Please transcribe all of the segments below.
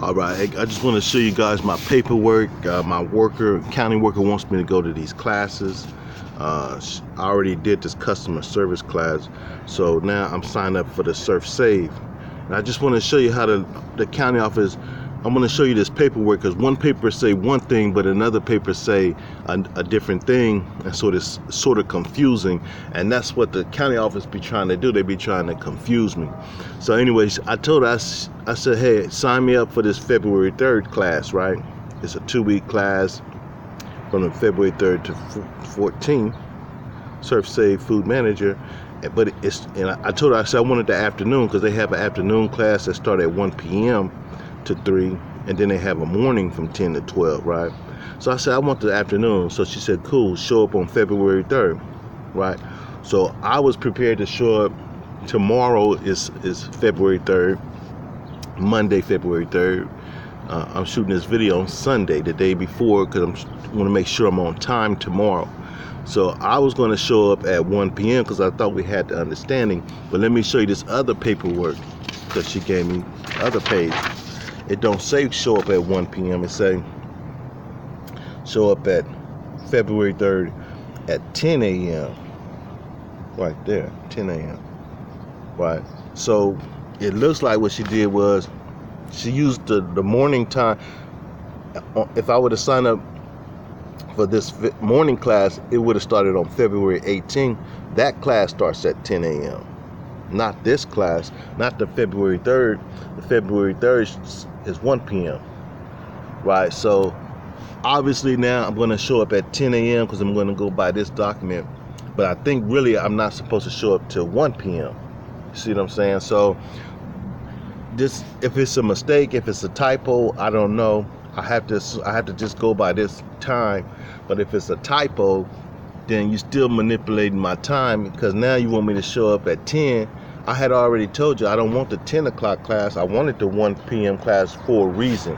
All right, I just want to show you guys my paperwork. My county worker wants me to go to these classes. I already did this customer service class, so now I'm signed up for the ServSafe. And I just want to show you how the county office, I'm going to show you this paperwork, because one paper say one thing, but another paper say a different thing, and so it's sort of confusing. And that's what the county office be trying to do. They be trying to confuse me. So anyways, I told her, I said, hey, sign me up for this February 3rd class, right? It's a 2-week class from the February 3rd to 14th, ServSafe Food Manager. But I told her, I said I wanted the afternoon, because they have an afternoon class that start at 1 p.m. to 3, and then they have a morning from 10 to 12, right? So I said I want the afternoon. So she said, cool, show up on February 3rd, right? So I was prepared to show up. Tomorrow is February 3rd, Monday, February 3rd. I'm shooting this video on Sunday, the day before, because I want to make sure I'm on time tomorrow. So I was going to show up at 1 p.m. because I thought we had the understanding. But let me show you this other paperwork, because she gave me the other page. It don't say show up at 1 p.m. It say show up at February 3rd at 10 a.m. Right there, 10 a.m. Right. So it looks like what she did was she used the morning time. If I would have signed up for this morning class, it would have started on February 18th. That class starts at 10 a.m. Not this class, not the February 3rd. The February 3rd is 1 p.m. Right? So obviously now I'm going to show up at 10 a.m. because I'm going to go by this document. But I think really I'm not supposed to show up till 1 p.m. See what I'm saying? So this, if it's a mistake, if it's a typo, I don't know. I have to just go by this time. But if it's a typo, then you're still manipulating my time, because now you want me to show up at 10. I had already told you I don't want the 10 o'clock class. I wanted the 1 p.m. class for a reason.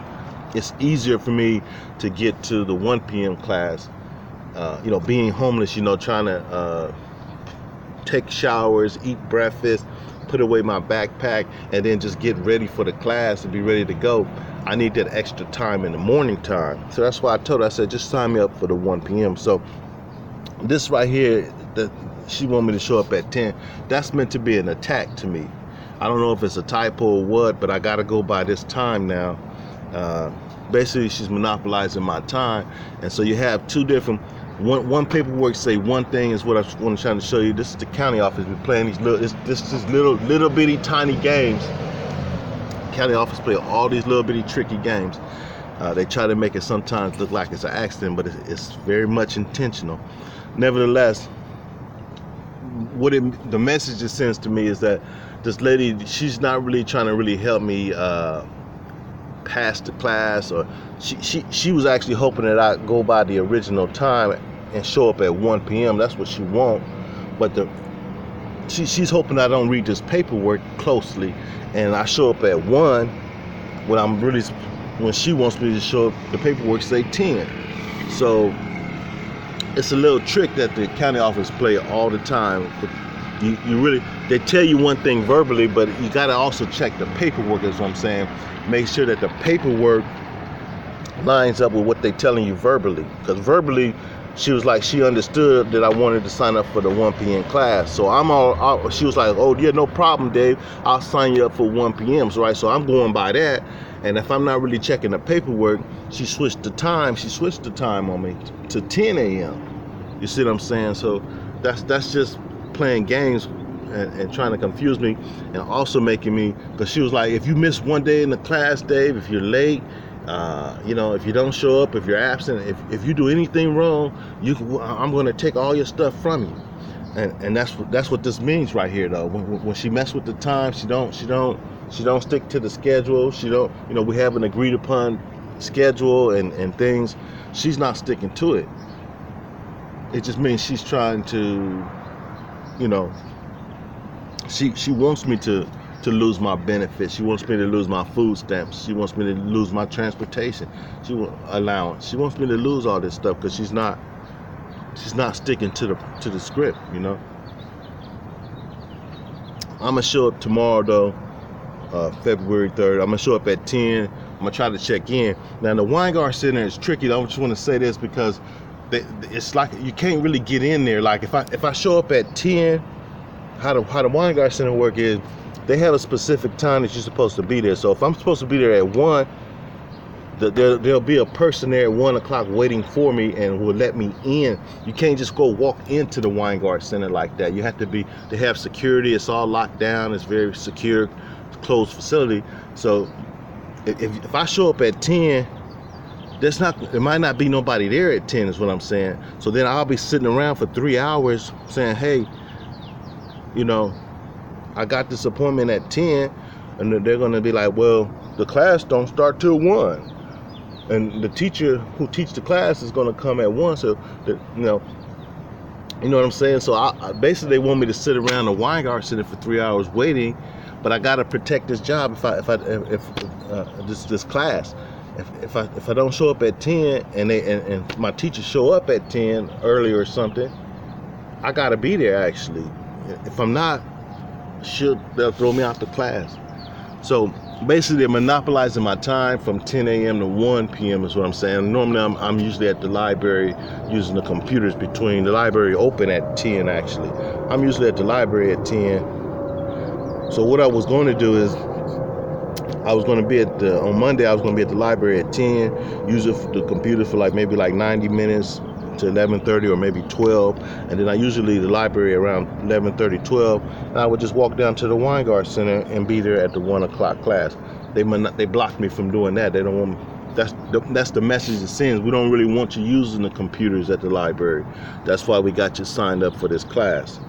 It's easier for me to get to the 1 p.m. class, being homeless, trying to take showers, eat breakfast, put away my backpack, and then just get ready for the class and be ready to go. I need that extra time in the morning time. So that's why I told her, I said, just sign me up for the 1 p.m. So this right here, that she want me to show up at 10, that's meant to be an attack to me. I don't know if it's a typo or what, but I gotta go by this time now. Basically, she's monopolizing my time. And so you have two different, one paperwork say one thing is what I'm trying to show you. This is the county office. We're playing these little bitty tiny games. County office play all these little bitty tricky games. They try to make it sometimes look like it's an accident, but it's very much intentional. Nevertheless, the message it sends to me is that this lady, she's not really trying to really help me pass the class, or she was actually hoping that I go by the original time and show up at 1 p.m. That's what she wants. But she's hoping I don't read this paperwork closely and I show up at 1 when she wants me to show up, the paperwork say 10. So it's a little trick that the county office play all the time. They tell you one thing verbally, but you got to also check the paperwork, is what I'm saying. Make sure that the paperwork lines up with what they're telling you verbally. Because verbally, she was like, she understood that I wanted to sign up for the 1 p.m. class. So she was like, oh yeah, no problem, Dave. I'll sign you up for 1 p.m. So I'm going by that. And if I'm not really checking the paperwork, she switched the time on me to 10 a.m. You see what I'm saying? So that's just playing games and trying to confuse me, and also making me, because she was like, if you miss one day in the class, Dave, if you're late, if you don't show up, if you're absent, if you do anything wrong, I'm going to take all your stuff from you. And that's what this means right here, though. When she mess with the time, she don't stick to the schedule. We have an agreed upon schedule and things. She's not sticking to it. It just means she's trying to, she wants me to lose my benefits. She wants me to lose my food stamps. She wants me to lose my transportation allowance. She wants me to lose all this stuff because she's not sticking to the script. I'm gonna show up tomorrow, though. February 3rd. I'm gonna show up at 10. I'm gonna try to check in. Now the Weingart Center is tricky. I just want to say this because it's like you can't really get in there. Like if I show up at 10, how the Weingart Center work is, they have a specific time that you're supposed to be there. So if I'm supposed to be there at 1, there'll be a person there at 1 o'clock waiting for me and will let me in. You can't just go walk into the Weingart Center like that. You have to they have security. It's all locked down. It's very secure, closed facility. So if I show up at 10, there might not be nobody there at 10 is what I'm saying. So then I'll be sitting around for 3 hours saying, hey, you know, I got this appointment at 10, and they're gonna be like, well, the class don't start till 1. And the teacher who teaches the class is going to come at 1, so you know what I'm saying. So I basically they want me to sit around the Weingart Center for 3 hours waiting, but I got to protect this job if this class. If I don't show up at 10 and my teachers show up at 10 early or something, I got to be there actually. If I'm not, they'll throw me out the class. So basically they're monopolizing my time from 10 a.m. to 1 p.m. is what I'm saying. Normally I'm usually at the library using the computers between the library open at 10 actually. I'm usually at the library at 10. So what I was going to do is on Monday I was going to be at the library at 10, use the computer for maybe 90 minutes to 11:30 or maybe 12, and then I usually leave the library around 11:30, 12, and I would just walk down to the Weingart Center and be there at the 1 o'clock class. They blocked me from doing that. They don't want me. That's the message it sends. We don't really want you using the computers at the library. That's why we got you signed up for this class.